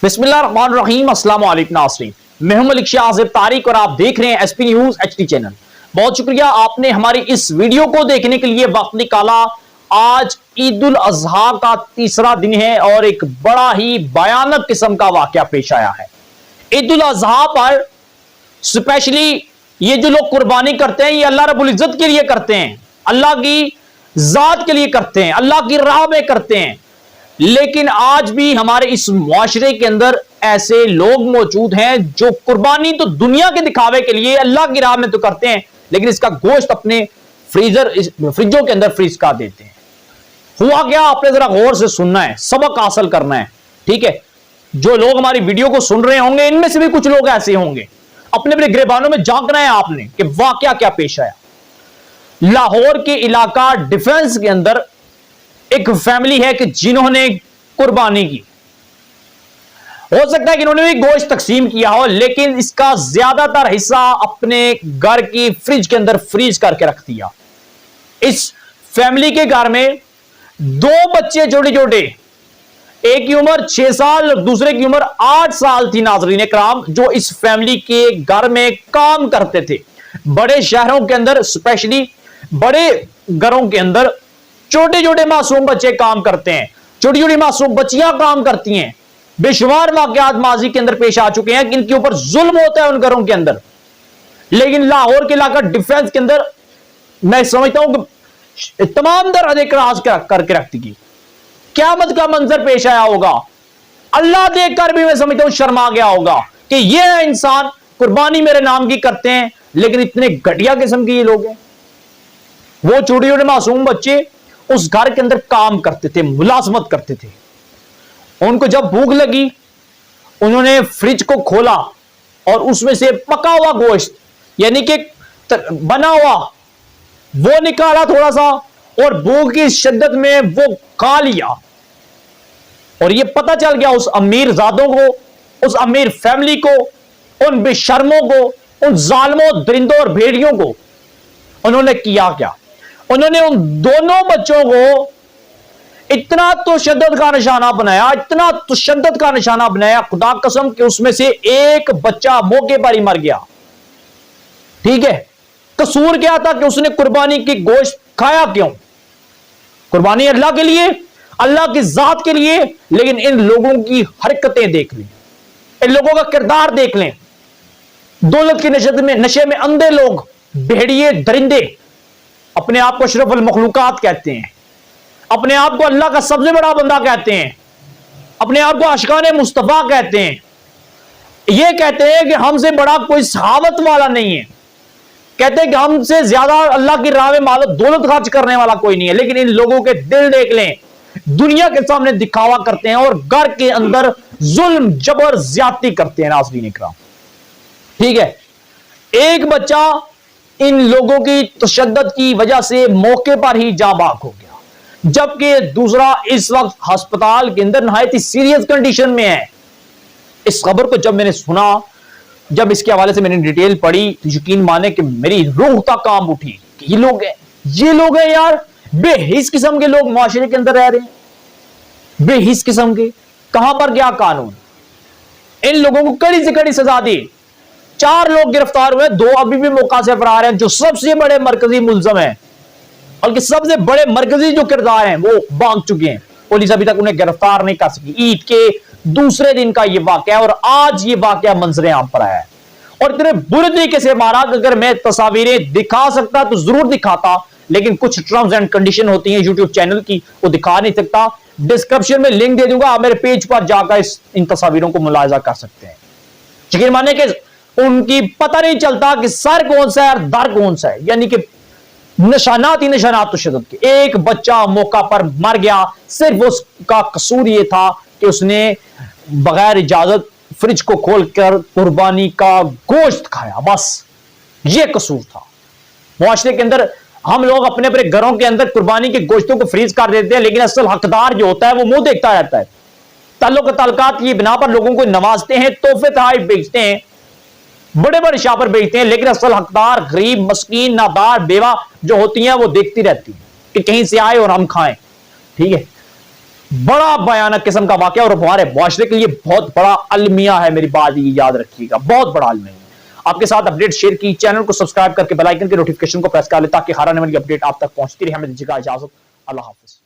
बिस्मिल्लाहिर्रहमानिर्रहीम। अस्सलाम वालेकुम नाज़रीन, मैं हूं मलिक शाह आज़िब तारिक और आप देख रहे हैं एसपी न्यूज़ एचडी चैनल। बहुत शुक्रिया आपने हमारी इस वीडियो को देखने के लिए वक्त निकाला। आज ईद उल अज़हा का तीसरा दिन है और एक बड़ा ही भयानक किस्म का वाकया पेश आया है। ईद उल अज़हा पर स्पेशली ये जो लोग कुर्बानी करते हैं ये अल्लाह रब्बुल इज्जत के लिए करते हैं, अल्लाह की जात के लिए करते हैं, अल्लाह की राह में करते हैं। लेकिन आज भी हमारे इस मुआशरे के अंदर ऐसे लोग मौजूद हैं जो कुर्बानी तो दुनिया के दिखावे के लिए अल्लाह की राह में तो करते हैं, लेकिन इसका गोश्त अपने फ्रिजों के अंदर फ्रीज कर देते हैं। हुआ क्या, आपने जरा गौर से सुनना है, सबक हासिल करना है। ठीक है, जो लोग हमारी वीडियो को सुन रहे होंगे इनमें से भी कुछ लोग ऐसे होंगे, अपने अपने गिरबानों में झांकना है आपने कि वाकया क्या पेश आया। लाहौर के इलाका डिफेंस के अंदर एक फैमिली है कि जिन्होंने कुर्बानी की। हो सकता है कि इन्होंने भी गोश्त तकसीम किया हो, लेकिन इसका ज्यादातर हिस्सा अपने घर की फ्रिज के अंदर फ्रीज करके रख दिया। इस फैमिली के घर में दो बच्चे छोटे छोटे, एक की उम्र 6 साल और दूसरे की उम्र 8 साल थी। नाज़रीन इकराम, जो इस फैमिली के घर में काम करते थे। बड़े शहरों के अंदर स्पेशली बड़े घरों के अंदर छोटे छोटे मासूम बच्चे काम करते हैं, छोटी छोटी मासूम बच्चियां काम करती हैं। बेशुमार वाकयात माजी के अंदर पेश आ चुके हैं कि इनके ऊपर जुल्म होता है उन घरों के अंदर। लेकिन लाहौर के इलाका डिफेंस के अंदर मैं समझता हूं कि तमाम दर हद करके रख दी। क़यामत का मंजर पेश आया होगा, अल्लाह देखकर भी मैं समझता हूं शर्मा गया होगा कि ये इंसान कुर्बानी मेरे नाम की करते हैं, लेकिन इतने घटिया किस्म के ये लोग हैं। वो छोटे छोटे मासूम बच्चे उस घर के अंदर काम करते थे, मुलाजमत करते थे। उनको जब भूख लगी उन्होंने फ्रिज को खोला और उसमें से पका हुआ गोश्त यानी कि बना हुआ वो निकाला थोड़ा सा, और भूख की शिद्दत में वो खा लिया। और ये पता चल गया उस अमीर ज़ादों को, उस अमीर फैमिली को, उन बेशर्मों को, उन जालिमों दरिंदों और भेड़ियों को। उन्होंने किया क्या, उन्होंने उन दोनों बच्चों को इतना तशद्दुद का निशाना बनाया, इतना तशद्दुद का निशाना बनाया, खुदा कसम कि उसमें से एक बच्चा मौके पर ही मर गया। ठीक है, कसूर क्या था कि उसने कुर्बानी की गोश्त खाया क्यों? कुर्बानी अल्लाह के लिए, अल्लाह की जात के लिए। लेकिन इन लोगों की हरकतें देख लें, इन लोगों का किरदार देख लें। दौलत के नशे में अंधे लोग, भेड़िए दरिंदे, अपने आप को अशरफुल मखलूकात कहते हैं, अपने आप को अल्लाह का सबसे बड़ा बंदा कहते हैं, अपने आप को आशिकाने मुस्तफा कहते हैं। ये कहते हैं कि हमसे बड़ा कोई सहावत वाला नहीं है, कहते हैं कि हमसे ज्यादा अल्लाह की राह में माल दौलत खर्च करने वाला कोई नहीं है। लेकिन इन लोगों के दिल देख लें, दुनिया के सामने दिखावा करते हैं और घर के अंदर जुल्म जबर ज्यादती करते हैं। नाज़रीन इकराम, ठीक है, एक बच्चा इन लोगों की तशद्दुद की वजह से मौके पर ही जाँ बाग हो गया, जबकि दूसरा इस वक्त अस्पताल के अंदर नहायत ही सीरियस कंडीशन में है। इस खबर को जब मैंने सुना, जब इसके हवाले से मैंने डिटेल पढ़ी, तो यकीन माने कि मेरी रूह तक कांप उठी कि ये लोग हैं यार, बेहिस किस्म के लोग मुआशरे के अंदर रह रहे हैं, बेहिस किस्म के। कहां पर गया कानून? इन लोगों को कड़ी से कड़ी सजा दी। 4 लोग गिरफ्तार हुए, 2 अभी भी मौका से फरार हैं। जो सबसे बड़े मरकजी मुलजम हैं, बल्कि सबसे बड़े मरकजी जो किरदार हैं, वो भाग चुके हैं। पुलिस अभी तक उन्हें गिरफ्तार नहीं कर सकी। ईद के दूसरे दिन का ये वाकया, और आज ये वाकया मंजरे आम पर आया है और इतने बुरे तरीके से मारा कि अगर मैं तस्वीरें दिखा सकता तो जरूर दिखाता, लेकिन कुछ टर्म्स एंड कंडीशन होती हैं यूट्यूब चैनल की, वो दिखा नहीं सकता। डिस्क्रिप्शन में लिंक दे दूंगा, आप मेरे पेज पर जाकर इन तस्वीरों को मुलाजा कर सकते हैं। यकीन माने कि उनकी पता नहीं चलता कि सर कौन सा है और दर कौन सा है, यानी कि निशानात ही निशानात तशद्दुद के। एक बच्चा मौका पर मर गया, सिर्फ उसका कसूर यह था कि उसने बगैर इजाजत फ्रिज को खोलकर कुर्बानी का गोश्त खाया, बस ये कसूर था। मुआशरे के अंदर हम लोग अपने अपने घरों के अंदर कुर्बानी के गोश्तों को फ्रीज कर देते हैं, लेकिन असल हकदार जो होता है वो मुंह देखता रहता है। ताल्लुकात की बिना पर लोगों को नवाजते हैं, तोहफे तोहफे बेचते हैं, बड़े बड़े शापर बेचते हैं, लेकिन असल हकदार गरीब मस्कीन नादार बेवा जो होती हैं वो देखती रहती है कि कहीं से आए और हम खाएं। ठीक है, बड़ा भयानक किस्म का वाकया और हमारे मुआशरे के लिए बहुत बड़ा अलमिया है। मेरी बात ये याद रखिएगा, बहुत बड़ा अलमिया है। आपके साथ अपडेट शेयर की, चैनल को सब्सक्राइब करके बेल आइकन के नोटिफिकेशन को प्रेस कर ले ताकि हर आने वाली अपडेट आप तक पहुंचती रहे। हमें दीजिएगा इजाजत। अल्लाह हाफिज।